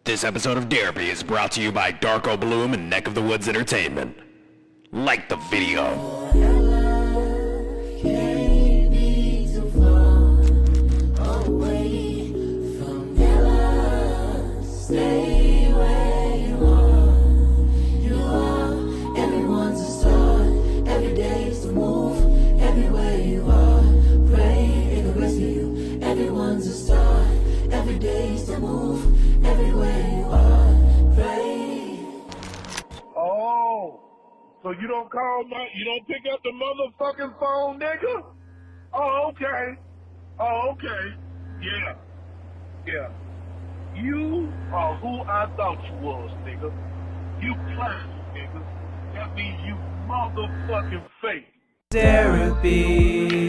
This episode of Derapy is brought to you by Darko Bloom and Neck of the Woods Entertainment. Like the video. Stay where you are. You are. Everyone's a star. Every day is to move. Everywhere you are. Pray in the rest of you. Everyone's a star. Every day is to move. Everywhere you are. Pray. Oh, so you don't you don't pick up the motherfucking phone, nigga? Oh, okay. Oh, okay. Yeah. You are who I thought you was, nigga. You plastic, nigga. That means you motherfucking fake. Derapy.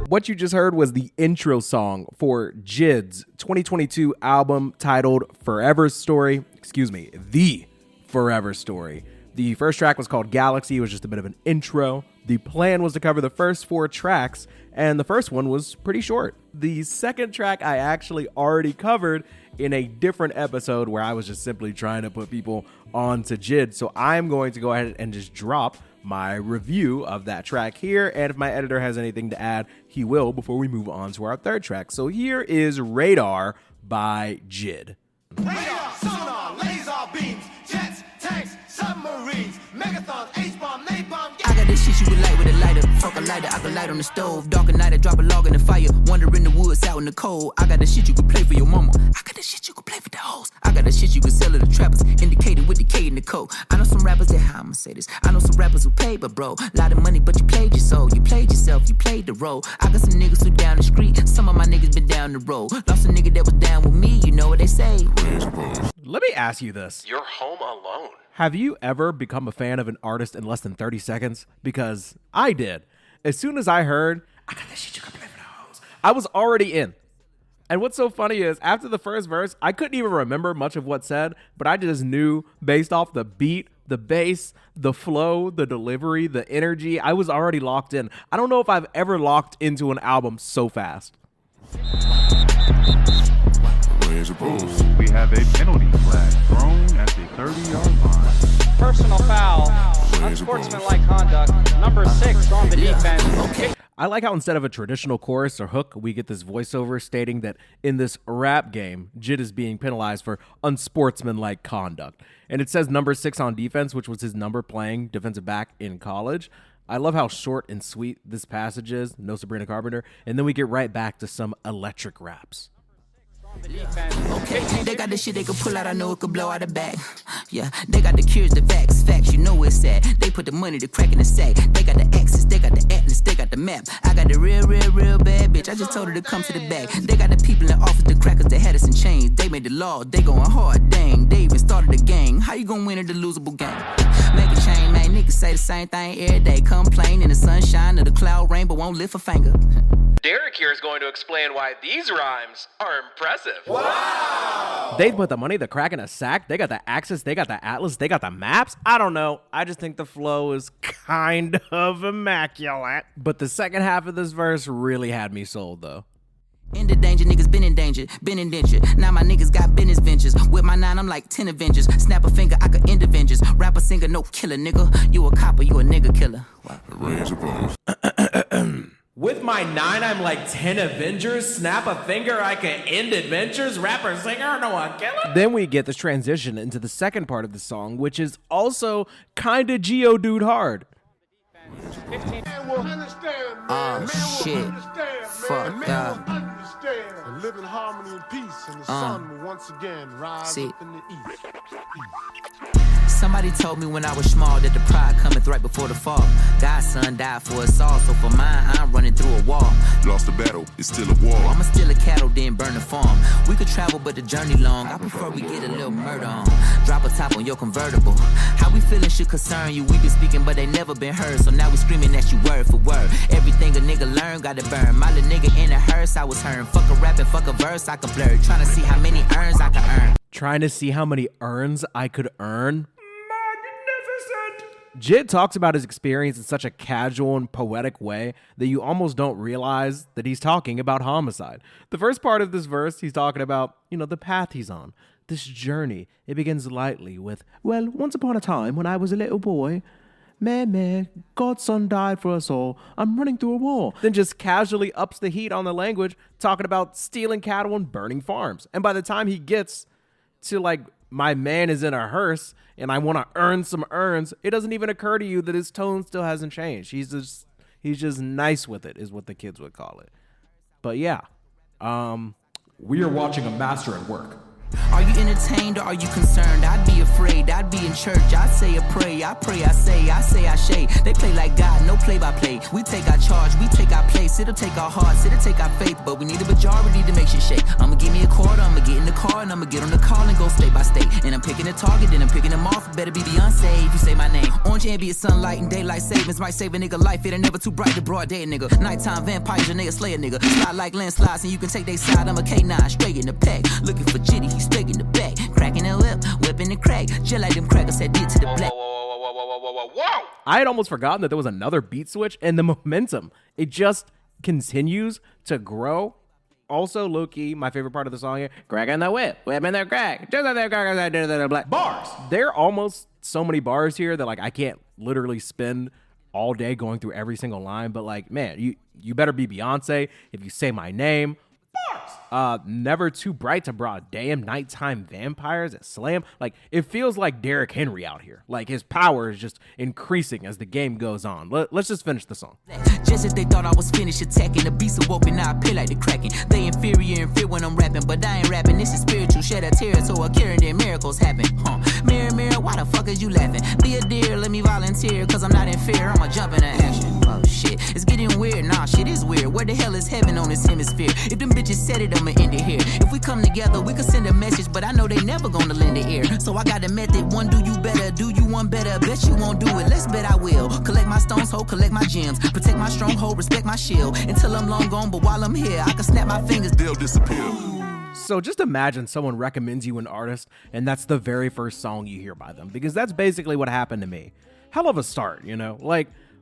What you just heard was the intro song for JID's 2022 album titled Forever Story. The Forever Story. The first track was called Galaxy. It was just a bit of an intro. The plan was to cover the first 4 tracks, and the first one was pretty short. The second track I actually already covered in a different episode where I was just simply trying to put people onto JID. So I'm going to go ahead and just drop my review of that track here, and if my editor has anything to add, he will before we move on to our third track. So here is Radar by JID. Radar, sonar, laser beams, jets, tanks, submarines, megathons, H-bomb, napalm. I got this shit you can light with a lighter. Fuck a lighter, I can light on the stove. Dark at night, I drop a log in the fire. Wander in the woods, out in the cold. I got the shit you can play for your mama. I got the shit you can play for the hoes. I got the shit you can sell to the trappers. Indicated with the K and the code. I know some rappers that, how I'ma say this. I know some rappers who pay, but bro, lot of money, but you played your soul. You played yourself, you played the role. I got some niggas who down the street. Some of my niggas been down the road. Lost a nigga that was down with me, you know what they say. Let me ask you this. You're home alone. Have you ever become a fan of an artist in less than 30 seconds? Because I did. As soon as I heard, I got this shit you can play for the hoes, I was already in. And what's so funny is, after the first verse, I couldn't even remember much of what's said, but I just knew based off the beat, the bass, the flow, the delivery, the energy, I was already locked in. I don't know if I've ever locked into an album so fast. We have a penalty flag thrown at the 30-yard line. Personal foul, unsportsmanlike conduct, number 6 on the defense. Okay. I like how instead of a traditional chorus or hook, we get this voiceover stating that in this rap game, JID is being penalized for unsportsmanlike conduct. And it says number 6 on defense, which was his number playing defensive back in college. I love how short and sweet this passage is, no Sabrina Carpenter, and then we get right back to some electric raps. Okay, they got the shit they could pull out, I know it could blow out the bag. Yeah, they got the cures, the facts, you know it's sad. They put the money, the crack in the sack. They got the axis, they got the atlas, they got the map. I got the real bad bitch, I just told her to come to the back. They got the people in office, the crackers, they had us in chains. They made the law, they going hard, dang. They even started a gang. How you gonna win at the losable game? Make a chain, man, niggas say the same thing every day. Complain in the sunshine of the cloud rain, but won't lift a finger. Derek here is going to explain why these rhymes are impressive. Wow! They put the money, the crack in a sack. They got the axis, they got the atlas, they got the maps. I don't know. I just think the flow is kind of immaculate. But the second half of this verse really had me sold, though. In the danger, niggas been in danger, been indentured. Now my niggas got business ventures. With my 9, I'm like 10 Avengers. Snap a finger, I could end Avengers. Rapper, singer, no killer, nigga. You a copper, you a nigga killer. Wow. With my 9, I'm like 10 Avengers. Snap a finger, I can end adventures. Rapper, singer, no one killer. Then we get this transition into the second part of the song, which is also kinda Geodude hard. Shit. Fuck up. And live in harmony and peace, and the sun will once again rise up in the east. Somebody told me when I was small that the pride cometh right before the fall. God's son died for us all, so for mine, I'm running through a wall. Lost the battle, it's still a war. I'ma steal a cattle, then burn the farm. We could travel, but the journey long. I prefer we get a little murder on. Drop a top on your convertible. How we feeling should concern you. We been speaking, but they never been heard. So now we screaming at you word for word. Everything a nigga learn, gotta burn. My little nigga in a hearse, I was hearing. Fuck a rap and fuck a verse, I could blur. Trying to see how many earns I could earn. Trying to see how many earns I could earn? Jid talks about his experience in such a casual and poetic way that you almost don't realize that he's talking about homicide. The first part of this verse, he's talking about, the path he's on, this journey. It begins lightly with, well, once upon a time when I was a little boy, man, God's son died for us all. I'm running through a wall. Then just casually ups the heat on the language, talking about stealing cattle and burning farms. And by the time he gets to my man is in a hearse and I want to earn some earns, it doesn't even occur to you that his tone still hasn't changed. He's just nice with it, is what the kids would call it. But yeah, we are watching a master at work. Are you entertained or are you concerned? I'd be afraid, I'd be in church. I'd say a pray, I pray, I say I shade. They play like God, no play by play. We take our charge, we take our place. It'll take our hearts, it'll take our faith. But we need a majority to make shit shake. I'ma give me a quarter, I'ma get in the car, and I'ma get on the call and go state by state. And I'm picking a target, then I'm picking them off. Better be Beyonce if you say my name. Orange ambient sunlight and daylight savings might save a nigga life. It ain't never too bright to broad day, nigga. Nighttime vampires, your nigga slay a nigga. Slide like landslides and you can take they side. I'm a K9, straight in the pack. Looking for Jitty, he's straight in the back. Cracking the whip, whipping the crack. Just like them crackers that did to the black. I had almost forgotten that there was another beat switch and the momentum. It just continues to grow. Also, low-key, my favorite part of the song here, cracking the whip, whipping the crack. Just like them crackers that did to the black. Bars! There are almost so many bars here that I can't literally spend all day going through every single line. But man, you better be Beyonce if you say my name. Never too bright to broad day. Nighttime vampires at slam. It feels like Derrick Henry out here. His power is just increasing as the game goes on. Let's just finish the song. Just as they thought I was finished attacking, the beast awoke and now I appear like the Kraken. They inferior and fear when I'm rapping, but I ain't rapping. This is spiritual, shed a tear so a carrying their miracles happen. Mirror, mirror, why the fuck is you laughing? Be a deer, let me volunteer, cause I'm not in fear. I'ma jump into action. Oh shit, it's getting weird. Nah, shit is weird. Where the hell is heaven on this hemisphere? If them bitches said it, I'ma end it here. If we come together, we could send a message, but I know they never gonna lend an ear. So I got a method, one do you better, do you one better? Bet you won't do it, let's bet I will. Collect my stones, ho, collect my gems. Protect my stronghold, respect my shield. Until I'm long gone, but while I'm here, I can snap my fingers. They'll disappear. So just imagine someone recommends you an artist, and that's the very first song you hear by them, because that's basically what happened to me. Hell of a start,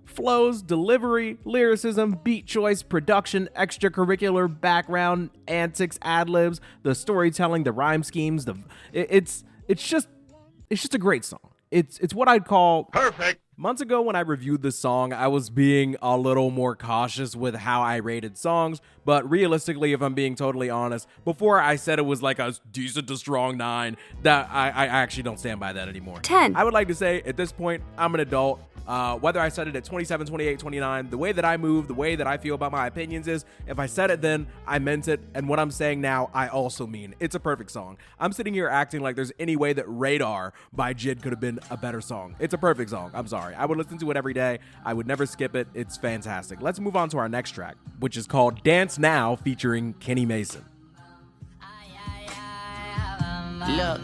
flows, delivery, lyricism, beat choice, production, extracurricular background, antics, ad-libs, the storytelling, the rhyme schemes, it's just a great song. It's what I'd call Perfect. Months ago when I reviewed this song, I was being a little more cautious with how I rated songs, but realistically, if I'm being totally honest, before I said it was a decent to strong 9, that I actually don't stand by that anymore. 10. I would like to say, at this point, I'm an adult. Whether I said it at 27, 28, 29, the way that I move, the way that I feel about my opinions is, if I said it then, I meant it, and what I'm saying now, I also mean. It's a perfect song. I'm sitting here acting like there's any way that Radar by Jid could have been a better song. It's a perfect song. I'm sorry. I would listen to it every day. I would never skip it. It's fantastic. Let's move on to our next track, which is called Dance Now featuring Kenny Mason. Look,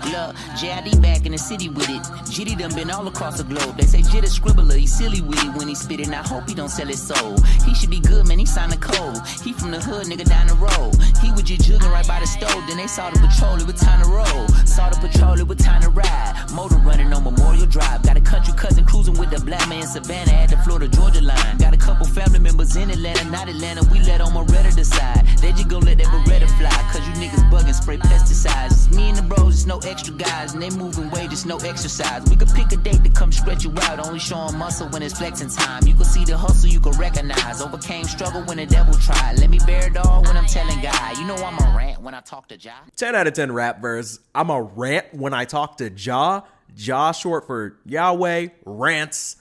JID back in the city with it. Jitty done been all across the globe. They say Jit a scribbler, he silly with it when he spit it. And I hope he don't sell his soul. He should be good, man, he signed a code. He from the hood, nigga, down the road. He was just jugging right by the stove. Then they saw the patrol, it was time to roll. Saw the patrol, it was time to ride. Motor running on Memorial Drive. Got a country cousin cruising with the black man Savannah at the Florida-Georgia line. Got a couple family members in Atlanta, not Atlanta. We let on Moretta decide. They just gon' let that Beretta fly. Cause you niggas bugging, spray pesticides. It's me and the bros, it's no extra guys. And they moving weight, it's no exercise. We could pick a date to come stretch you out. Only showing muscle when it's flexing time. You can see the hustle, you can recognize. Overcame struggle when the devil tried. Let me bear it all when I'm telling God. You know I'm a rant when I talk to Jah. 10 out of 10 rap verse. I'm a rant when I talk to Jah. Jah short for Yahweh. Rants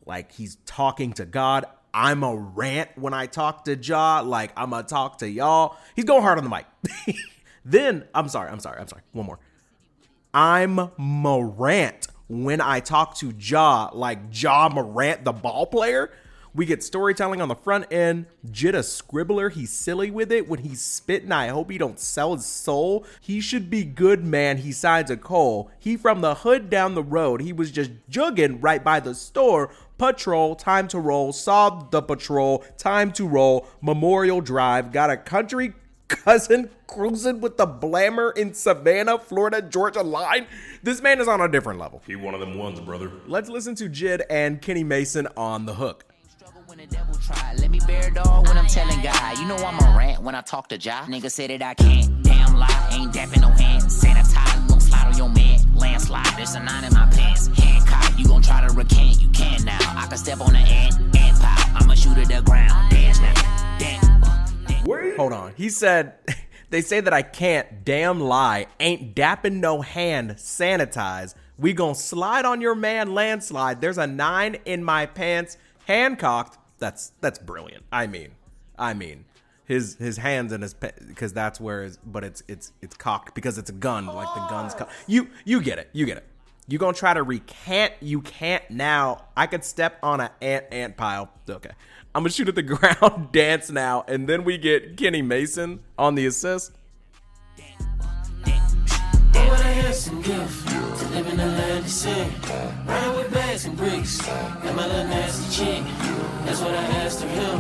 like he's talking to God. I'm a rant when I talk to Jah, like I'm gonna talk to y'all. He's going hard on the mic. Then, I'm sorry. One more. I'm Morant when I talk to Jah, like Ja Morant, the ball player. We get storytelling on the front end. Jit a scribbler. He's silly with it when he's spitting. I hope he don't sell his soul. He should be good, man. He signs a Cole. He from the hood down the road. He was just jugging right by the store. Patrol, time to roll. Saw the patrol, time to roll. Memorial Drive. Got a country cousin cruising with the Blammer in Savannah, Florida, Georgia line. This man is on a different level. He one of them ones, brother. Let's listen to Jid and Kenny Mason on the hook. When the devil try, let me bear dog when I'm telling God. You know I'm a rant when I talk to Ja. Nigga said that I can't. Damn lie, ain't dapping no hand. Sanitize, gon' slide on your man. Landslide, there's a 9 in my pants. Hancock, you gon' try to recant. You can now. I can step on the ant pop. I'ma shoot at the ground. Dance now. Dance. Hold on. He said, they say that I can't. Damn lie, ain't dapping no hand. Sanitize. We gon' slide on your man. Landslide. There's a 9 in my pants. Handcocked. That's brilliant. I mean, his hands in his because that's where his, but it's cocked because it's a gun, like the gun's cocked. You get it. You gonna try to recant? You can't now. I could step on an ant pile. Okay, I'm gonna shoot at the ground. Dance now, and then we get Kenny Mason on the assist. What a handsome gift to live in the land of sin. Riding with bags and bricks, and my little nasty chick. That's what I asked of him.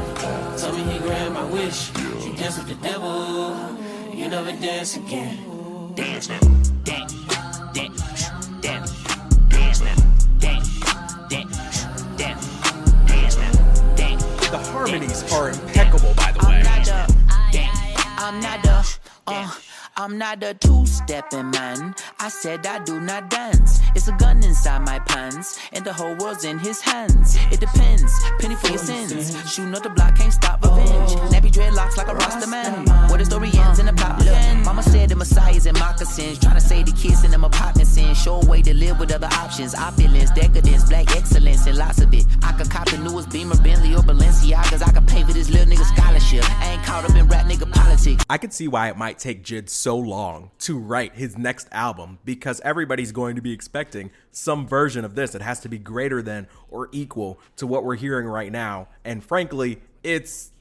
Told me he grabbed my wish. You dance with the devil, you never dance again. Dance now. Dance. Dance. Dance. Dance now. Dance. Dance. Dance. Dance now. Dance. The harmonies are impeccable, by the way. I'm not a two-stepping man. I said I do not dance. It's a gun inside my pants, and the whole world's in his hands. It depends, penny for your sins. Shooting up the block, can't stop revenge. Nappy dreadlocks like a Rasta man. Where the story ends in the plot. Look, mama said the Messiah's in moccasins. Trying to say the kids in them apartments in. Show a way to live with other options. Opulence, decadence, black excellence, and lots of it. I could cop the newest Beamer, Bentley, or Balenciagas. I could pay for this little nigga scholarship. I ain't caught up in rap nigga politics. I could see why it might take Jid so long to write his next album, because everybody's going to be expecting some version of this. It has to be greater than or equal to what we're hearing right now. And frankly, it's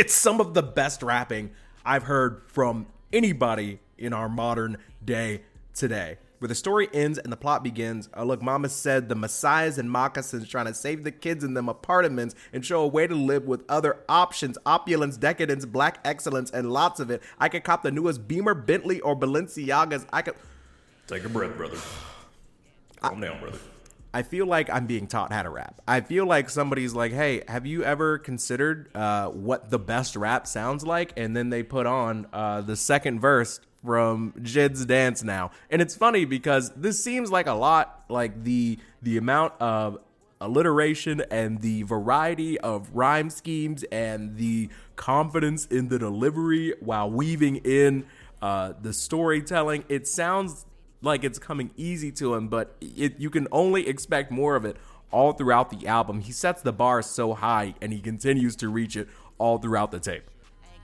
some of the best rapping I've heard from anybody in our modern day today. Where the story ends and the plot begins. Look, mama said the Messiah's in moccasins trying to save the kids in them apartments and show a way to live with other options. Opulence, decadence, black excellence, and lots of it. I could cop the newest Beamer, Bentley, or Balenciagas. I could... Take a breath, brother. Calm down, brother. I feel like I'm being taught how to rap. I feel like somebody's like, hey, have you ever considered what the best rap sounds like? And then they put on the second verse from Jid's Dance Now. And it's funny because this seems like a lot like the amount of alliteration and the variety of rhyme schemes and the confidence in the delivery while weaving in the storytelling. It sounds like it's coming easy to him, but you can only expect more of it all throughout the album. He sets the bar so high and he continues to reach it all throughout the tape.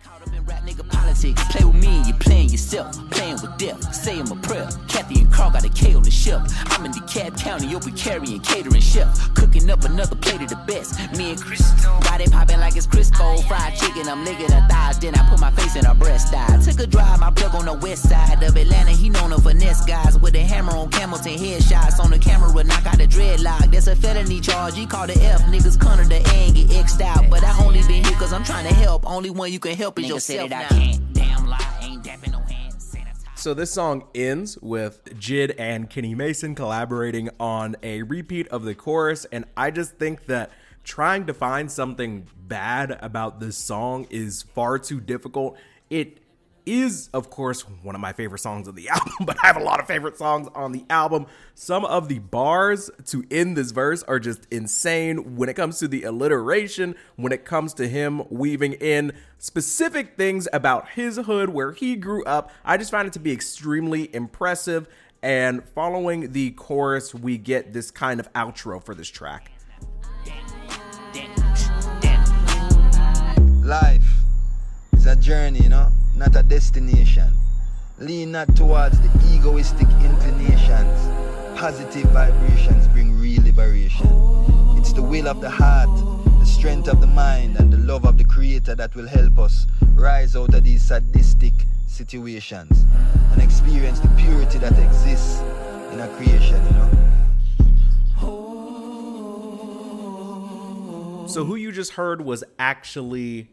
Caught up in rap nigga politics. Play with me, you playing yourself. Playing with death, saying my prayer. Kathy and Carl got a K on the ship. I'm in DeKalb County, over carrying catering chef. Cooking up another plate of the best. Me and Crystal, body popping like it's Crisco. Fried chicken, I'm licking her thighs. Then I put my face in her breast. I took a drive, my plug on the west side of Atlanta. He known her finesse guys with a hammer on Hamilton headshots. On the camera, knock out the dreadlock. That's a felony charge. He called the F. Niggas corner the A and get X'd out. But I only been here cause I'm trying to help. Only one you can help is yourself now. Damn lie, ain't dapping no hands. So this song ends with Jid and Kenny Mason collaborating on a repeat of the chorus, and I just think that trying to find something bad about this song is far too difficult. It is, of course, one of my favorite songs on the album, but I have a lot of favorite songs on the album. Some of the bars to end this verse are just insane when it comes to the alliteration, when it comes to him weaving in specific things about his hood, where he grew up. I just find it to be extremely impressive. And following the chorus, we get this kind of outro for this track. Life is a journey, not a destination. Lean not towards the egoistic inclinations. Positive vibrations bring real liberation. It's the will of the heart, the strength of the mind, and the love of the Creator that will help us rise out of these sadistic situations and experience the purity that exists in our creation, So who you just heard was actually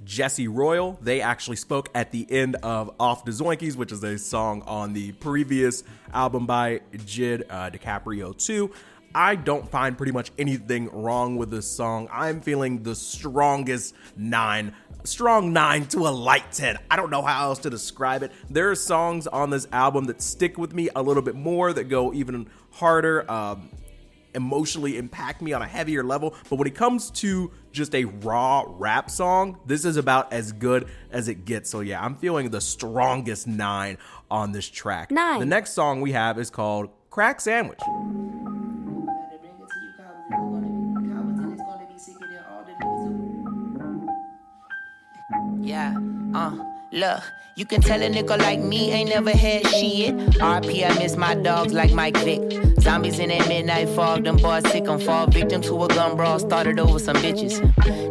Jesse Royal. They actually spoke at the end of Off the Zoinkies, which is a song on the previous album by Jid, DiCaprio 2. I don't find pretty much anything wrong with this song. I'm feeling the strongest 9. Strong 9 to a light 10. I don't know how else to describe it. There are songs on this album that stick with me a little bit more, that go even harder, emotionally impact me on a heavier level. But when it comes to just a raw rap song, this is about as good as it gets. So yeah, I'm feeling the strongest 9 on this track. 9. The next song we have is called Crack Sandwich. Yeah, look, you can tell a nigga like me ain't never had shit. RP, I miss my dogs like Mike Vick. Zombies in that midnight fog, them boys sick and fall victim to a gun brawl, started over some bitches.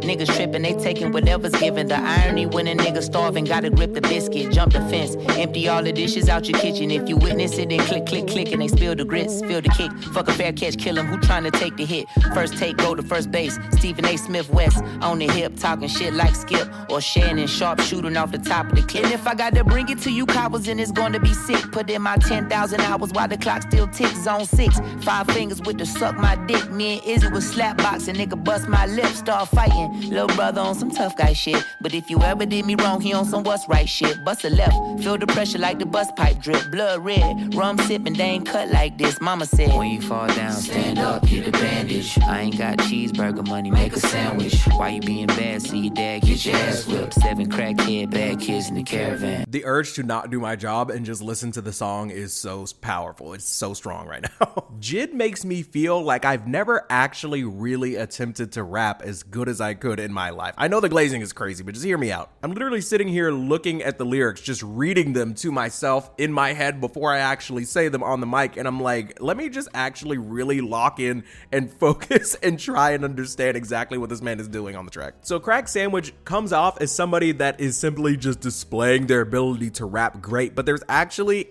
Niggas tripping, they taking whatever's given. The irony when a nigga starving, gotta grip the biscuit, jump the fence, empty all the dishes out your kitchen. If you witness it, then click, click, click, and they spill the grits, spill the kick. Fuck a fair catch, kill him, who trying to take the hit? First take, go to first base, Stephen A. Smith West, on the hip, talking shit like Skip, or Shannon Sharp shooting off the top of the clip. And if I got to bring it to you coppers, then it's gonna be sick. Put in my 10,000 hours while the clock still ticks. Zone 6, 5 fingers with the suck my dick. Me and Izzy was slapboxing, nigga bust my lip, start fighting. Little brother on some tough guy shit. But if you ever did me wrong, he on some what's right shit. Bust a left, feel the pressure like the bus pipe drip. Blood red, rum sipping, they ain't cut like this. Mama said, when you fall down, stand up, get a bandage. I ain't got cheeseburger money, make a sandwich. Why you being bad, see your dad get your ass whipped. 7 crackhead bad kids in the caravan. The urge to not do my job and just listen to the song is so powerful. It's so strong right now. Jid makes me feel like I've never actually really attempted to rap as good as I could in my life. I know the glazing is crazy, but just hear me out. I'm literally sitting here looking at the lyrics, just reading them to myself in my head before I actually say them on the mic, and I'm like, let me just actually really lock in and focus and try and understand exactly what this man is doing on the track. So Crack Sandwich comes off as somebody that is simply just displaying their ability to rap great, but there's actually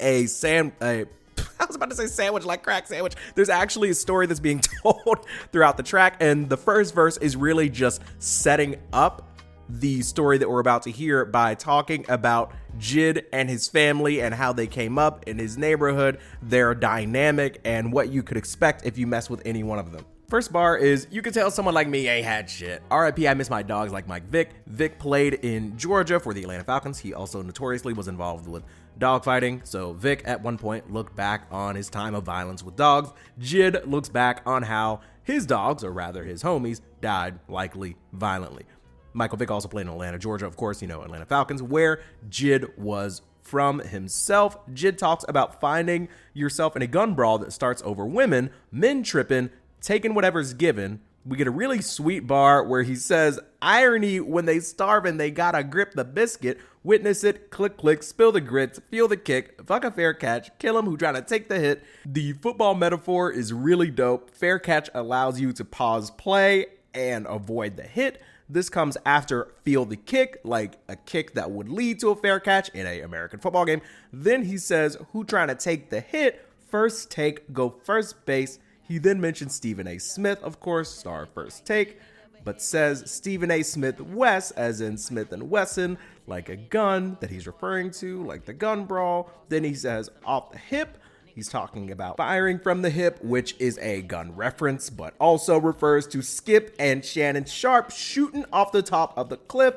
I was about to say sandwich like crack sandwich. There's actually a story that's being told throughout the track, and the first verse is really just setting up the story that we're about to hear by talking about Jid and his family and how they came up in his neighborhood, their dynamic, and what you could expect if you mess with any one of them. First bar is, you can tell someone like me ain't had shit. RIP, I miss my dogs like Mike Vick. Vick played in Georgia for the Atlanta Falcons. He also notoriously was involved with dogfighting. So Vick at one point looked back on his time of violence with dogs. Jid looks back on how his dogs, or rather his homies, died, likely violently. Michael Vick also played in Atlanta, Georgia, of course, Atlanta Falcons, where Jid was from himself. Jid talks about finding yourself in a gun brawl that starts over women, men tripping, taking whatever's given. We get a really sweet bar where he says, irony when they starving, they gotta grip the biscuit, witness it, click, click, spill the grits, feel the kick, fuck a fair catch, kill him who trying to take the hit. The football metaphor is really dope. Fair catch allows you to pause play and avoid the hit. This comes after feel the kick, like a kick that would lead to a fair catch in an American football game. Then he says, who trying to take the hit, first take, go first base. He then mentions Stephen A. Smith, of course, star of First Take, but says Stephen A. Smith West, as in Smith & Wesson, like a gun that he's referring to, like the gun brawl. Then he says off the hip. He's talking about firing from the hip, which is a gun reference, but also refers to Skip and Shannon Sharp shooting off the top of the cliff.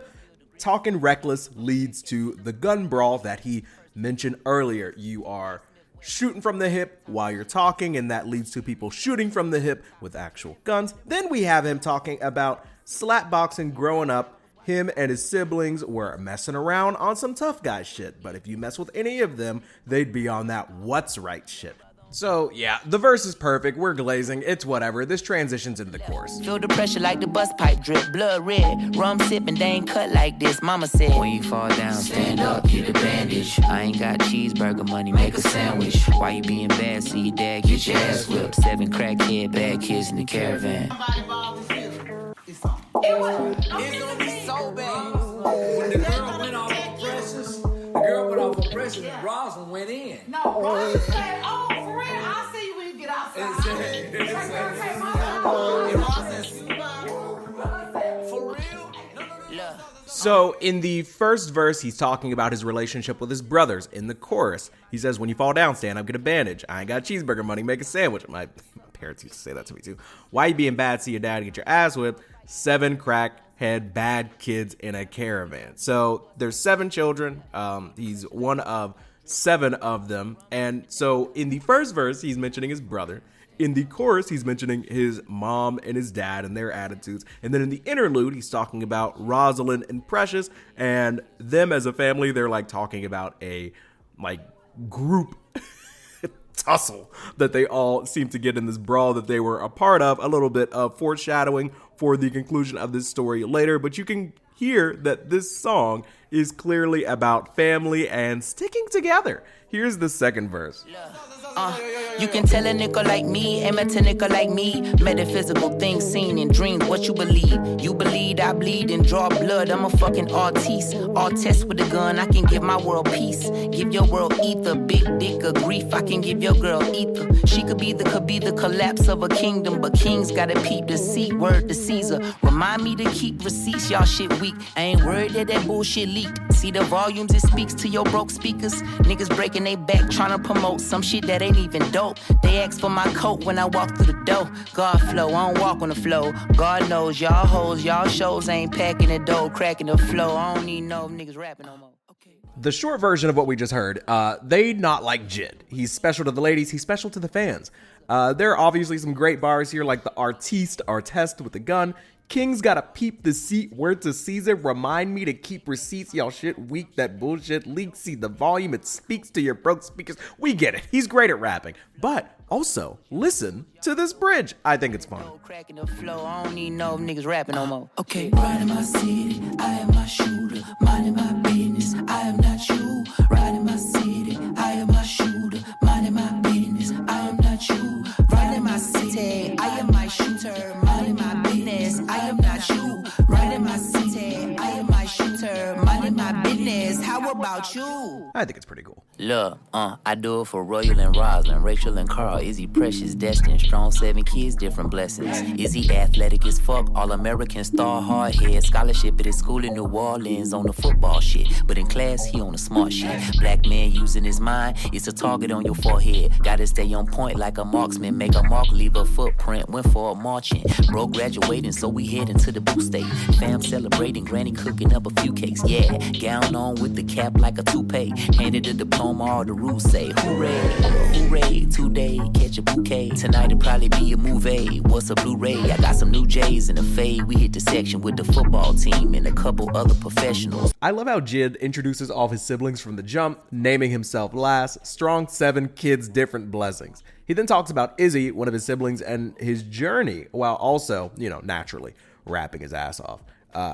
Talking reckless leads to the gun brawl that he mentioned earlier. You are shooting from the hip while you're talking, and that leads to people shooting from the hip with actual guns. Then we have him talking about slapboxing growing up. Him and his siblings were messing around on some tough guy shit, but if you mess with any of them, they'd be on that what's right shit. So yeah, the verse is perfect. We're glazing. It's whatever. This transitions into the chorus. Feel the pressure like the bus pipe drip. Blood red, rum sipping, they ain't cut like this. Mama said, when you fall down, stand up, get a bandage. I ain't got cheeseburger money, make a sandwich. Why you being bad, see your dad get your ass whipped. 7 crackhead bad kids in the caravan. It's gonna be so bad. When the girl went off of Precious, and Roslyn went in. No, Roslyn said, oh, for real, I'll see you when you get outside. For real? So in the first verse, he's talking about his relationship with his brothers. In the chorus, he says, when you fall down, stand up, get a bandage. I ain't got cheeseburger money, make a sandwich. My parents used to say that to me too. Why you being bad? See your dad get your ass whipped. 7 crackhead bad kids in a caravan. So there's 7 children. He's one of 7 of them. And so in the first verse, he's mentioning his brother. In the chorus, he's mentioning his mom and his dad and their attitudes. And then in the interlude, he's talking about Rosalind and Precious and them as a family. They're like talking about a like group tussle that they all seem to get in this brawl that they were a part of. A little bit of foreshadowing for the conclusion of this story later. But you can hear that this song is clearly about family and sticking together. Here's the second verse. You can tell a nigga like me, amateur nigga like me, metaphysical things seen in dreams, what you believe. You believe I bleed and draw blood, I'm a fucking artiste. Artist with a gun, I can give my world peace. Give your world ether, big dick of grief, I can give your girl ether. She could be the collapse of a kingdom, but kings gotta peep the seat, word to Caesar. Remind me to keep receipts, y'all shit weak. I ain't worried that bullshit leaked. See the volumes, it speaks to your broke speakers. Niggas breaking their back trying to promote some shit that ain't even dope. They ask for my coat when I walk through the door. God flow, I don't walk on the flow. God knows y'all hoes, y'all shows ain't packing the dough, cracking the flow. I don't need no niggas rapping no more. Okay. The short version of what we just heard, they not like Jid. He's special to the ladies, he's special to the fans. There are obviously some great bars here, like the artiste with the gun. Kings gotta peep the seat, word to Caesar, remind me to keep receipts, y'all shit weak, that bullshit leaks, see the volume, it speaks to your broke speakers. We get it, he's great at rapping, but also listen to this bridge. I think it's fun. Cracking the flow, I don't need no niggas rapping no more. Okay, riding my city, I am my shooter, minding my business, I am not you. Riding my city, I am my shooter, minding my business, I am not you. Riding my city, I am my shooter, minding my business, I am not you. Riding my city, I am my shooter, minding my business. How about you? I think it's pretty cool. Look, I do it for Royal and Rosalind, Rachel and Carl. Is he precious, destined, strong 7 kids, different blessings? Is he athletic as fuck, all-American star, hard head, scholarship at his school in New Orleans on the football shit, but in class he on the smart shit. Black man using his mind, it's a target on your forehead. Gotta stay on point like a marksman, make a mark, leave a footprint. Went for a marching, bro graduating, so we head into the boo state. Fam celebrating, granny cooking up a few cakes. Yeah, gown on with the cap like a toupee. Handed the diploma, all the rules say hooray, hooray. Today, catch a bouquet. Tonight it'll probably be a movie. What's a Blu-ray? I got some new J's in the fade. We hit the section with the football team and a couple other professionals. I love how Jid introduces all of his siblings from the jump, naming himself last. Strong 7 kids, different blessings. He then talks about Izzy, one of his siblings, and his journey, while also, naturally rapping his ass off.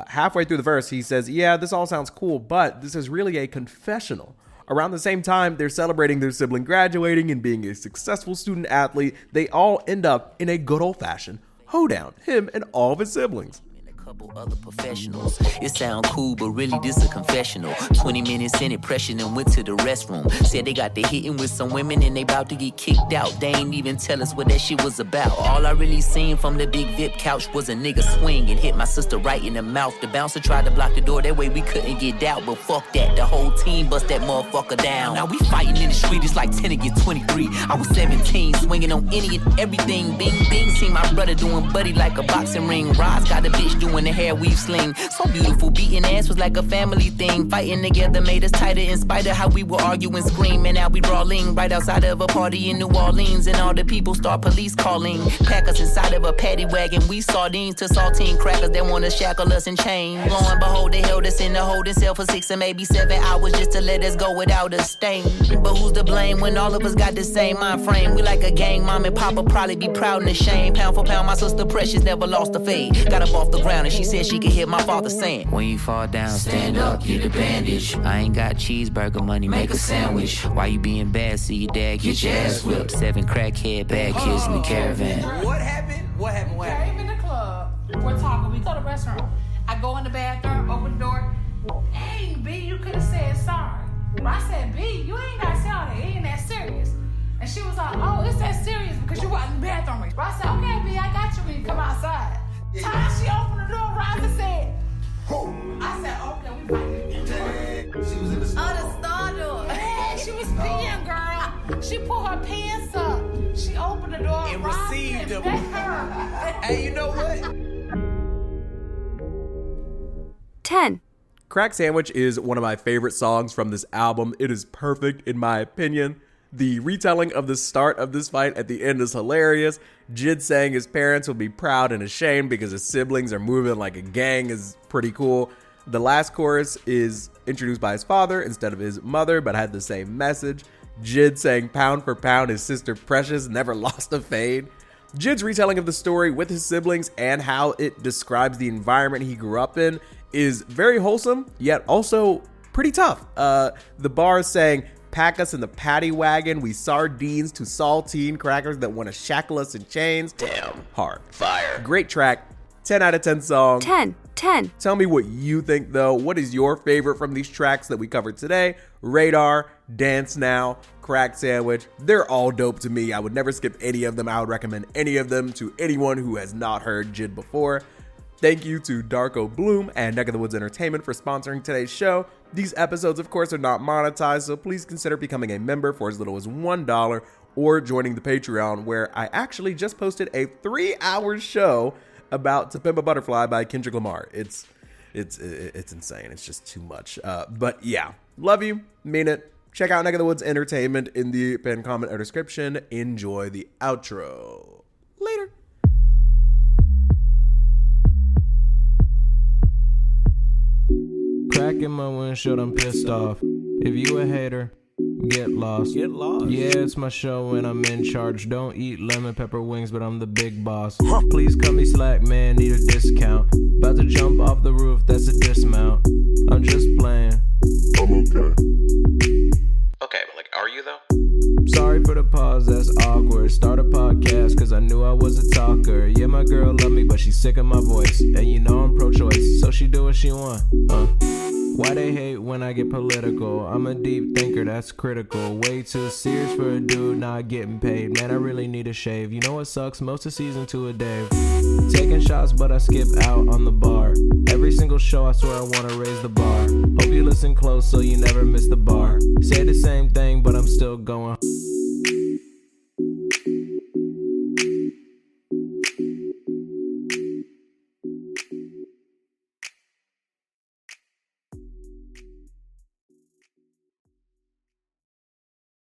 Halfway through the verse, he says, yeah, this all sounds cool, but this is really a confessional. Around the same time, they're celebrating their sibling graduating and being a successful student athlete. They all end up in a good old-fashioned hoedown, him and all of his siblings. Couple other professionals. It sound cool, but really this a confessional. 20 minutes in it, pressured and went to the restroom. Said they got to hitting with some women and they about to get kicked out. They ain't even tell us what that shit was about. All I really seen from the big VIP couch was a nigga swing and hit my sister right in the mouth. The bouncer tried to block the door, that way we couldn't get out. But fuck that, the whole team bust that motherfucker down. Now we fighting in the street, it's like 10 against 23. I was 17, swinging on any and everything. Bing, bing, see my brother doing buddy like a boxing ring. Roz got a bitch doing the hair weave sling. So beautiful, beating ass was like a family thing. Fighting together made us tighter in spite of how we were arguing, screaming. Now we brawling right outside of a party in New Orleans, and all the people start police calling. Pack us inside of a paddy wagon. We sardines to saltine crackers that wanna shackle us in chains. Lo and behold, they held us in the holding cell for 6 or maybe 7 hours just to let us go without a stain. But who's to blame when all of us got the same mind frame? We like a gang, mom and papa probably be proud and ashamed. Pound for pound, my sister Precious never lost a fade. Got up off the ground and she said she could hear my father saying, when you fall down, stand up, get a bandage. I ain't got cheeseburger money, make a sandwich. Why you being bad? See your dad get your ass whipped. 7 crackhead bad kids in the caravan. What happened? What happened? Came in the club. We're talking. We go to the restaurant. I go in the bathroom, open the door. Dang, B, you could have said sorry. But I said, B, you ain't got to say all that. It ain't that serious. And she was like, oh, it's that serious because you wasn't in the bathroom. But I said, okay, B, I got you when you come outside. Time she opened the door, Rosa said, I said, okay, we fighting. She was in the store. Oh, the star door. Yeah, she was peeing, girl. She pulled her pants up. She opened the door And Ross received and them. begged her. Hey, you know what? 10. Crack Sandwich is one of my favorite songs from this album. It is perfect in my opinion. The retelling of the start of this fight at the end is hilarious. Jid saying his parents will be proud and ashamed because his siblings are moving like a gang is pretty cool. The last chorus is introduced by his father instead of his mother, but had the same message. Jid saying pound for pound his sister Precious never lost a fade. Jid's retelling of the story with his siblings and how it describes the environment he grew up in is very wholesome, yet also pretty tough. The bar is saying, pack us in the paddy wagon, we sardines to saltine crackers that want to shackle us in chains. Damn. Hard. Fire. Great track. 10 out of 10 song. 10. Tell me what you think though. What is your favorite from these tracks that we covered today? Radar, Dance Now, Crack Sandwich. They're all dope to me. I would never skip any of them. I would recommend any of them to anyone who has not heard Jid before. Thank you to Darko Bloom and Neck of the Woods Entertainment for sponsoring today's show. These episodes, of course, are not monetized, so please consider becoming a member for as little as $1 or joining the Patreon, where I actually just posted a 3-hour show about To Pimp a Butterfly by Kendrick Lamar. It's insane. It's just too much. But yeah, love you, mean it. Check out Neck of the Woods Entertainment in the pinned comment or description. Enjoy the outro. Later. Crack in my windshield, I'm pissed off. If you a hater, get lost. Get lost. Yeah, it's my show and I'm in charge. Don't eat lemon pepper wings, but I'm the big boss. Please cut me slack, man, need a discount. About to jump off the roof, that's a dismount. I'm just playing. I'm okay. Okay, but like, are you though? Sorry for the pause, that's awkward. Start a podcast, cause I knew I was a talker. Yeah, my girl love me, but she's sick of my voice. And you know I'm pro-choice, so she do what she want. Why they hate when I get political? I'm a deep thinker, that's critical. Way too serious for a dude not getting paid. Man, I really need a shave. You know what sucks? Most of season 2 of Dave. Taking shots, but I skip out on the bar. Every single show, I swear I wanna raise the bar. Hope you listen close so you never miss the bar. Say the same thing, but I'm still going.